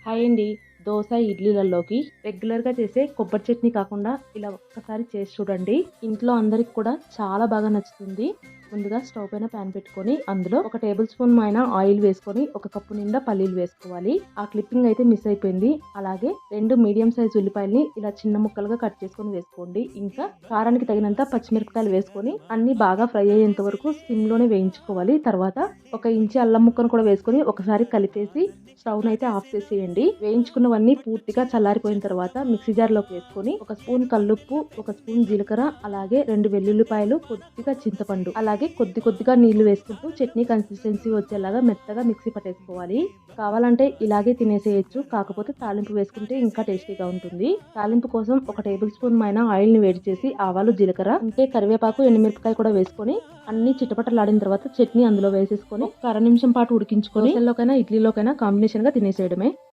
Hi అండి. దోస, ఇడ్లీలలోకి రెగ్యులర్‌గా చేసే కొబ్బరి చట్నీ కాకుండా ఇలా ఒక్కసారి చేసి చూడండి. ఇంట్లో అందరికి కూడా చాలా బాగా నచ్చుతుంది. ముందుగా స్టవ్ పైన పాన్ పెట్టుకొని అందులో ఒక టేబుల్ స్పూన్ పైన ఆయిల్ వేసుకొని ఒక కప్పు నిండా పల్లీలు వేసుకోవాలి. ఆ క్లిప్పింగ్ అయితే మిస్ అయిపోయింది. అలాగే 2 మీడియం సైజ్ ఉల్లిపాయల్ని ఇలా చిన్న ముక్కలుగా కట్ చేసుకొని వేసుకోండి. ఇంకా కారానికి తగినంత పచ్చిమిరపకాయలు వేసుకొని అన్ని బాగా ఫ్రై అయ్యేంత వరకు సిమ్ లోనే వేయించుకోవాలి. తర్వాత 1 ఇంచి అల్లం ముక్కను కూడా వేసుకొని ఒకసారి కలిపేసి స్టవ్ అయితే ఆఫ్ చేసేయండి. వేయించుకున్నవన్నీ పూర్తిగా చల్లారిపోయిన తర్వాత మిక్సీ జార్ లోకి వేసుకొని 1 స్పూన్ కల్లుప్పు, 1 స్పూన్ జీలకర్ర, అలాగే 2 వెల్లుల్లిపాయలు, కొద్దిగా చింతపండు, అలాగే కొద్దిగా నీళ్లు వేసుకుంటూ చట్నీ కన్సిస్టెన్సీ వచ్చేలాగా మెత్తగా మిక్సీ పట్టేసుకోవాలి. కావాలంటే ఇలాగే తినేసేయచ్చు, కాకపోతే తాలింపు వేసుకుంటే ఇంకా టేస్టీగా ఉంటుంది. తాలింపు కోసం 1 టేబుల్ స్పూన్ పైన ఆయిల్ ని వేడి చేసి ఆవాలు, జీలకర్ర, అంటే కరివేపాకు, ఎండుమిరపకాయ కూడా వేసుకొని అన్ని చిటపటలాడిన తర్వాత చట్నీ అందులో వేసేసుకొని ఒక అర నిమిషం పాటు ఉడికించుకొని దోసల్లోకైనా ఇడ్లీలోకైనా కాంబినేషన్ గా తినేసేయడమే.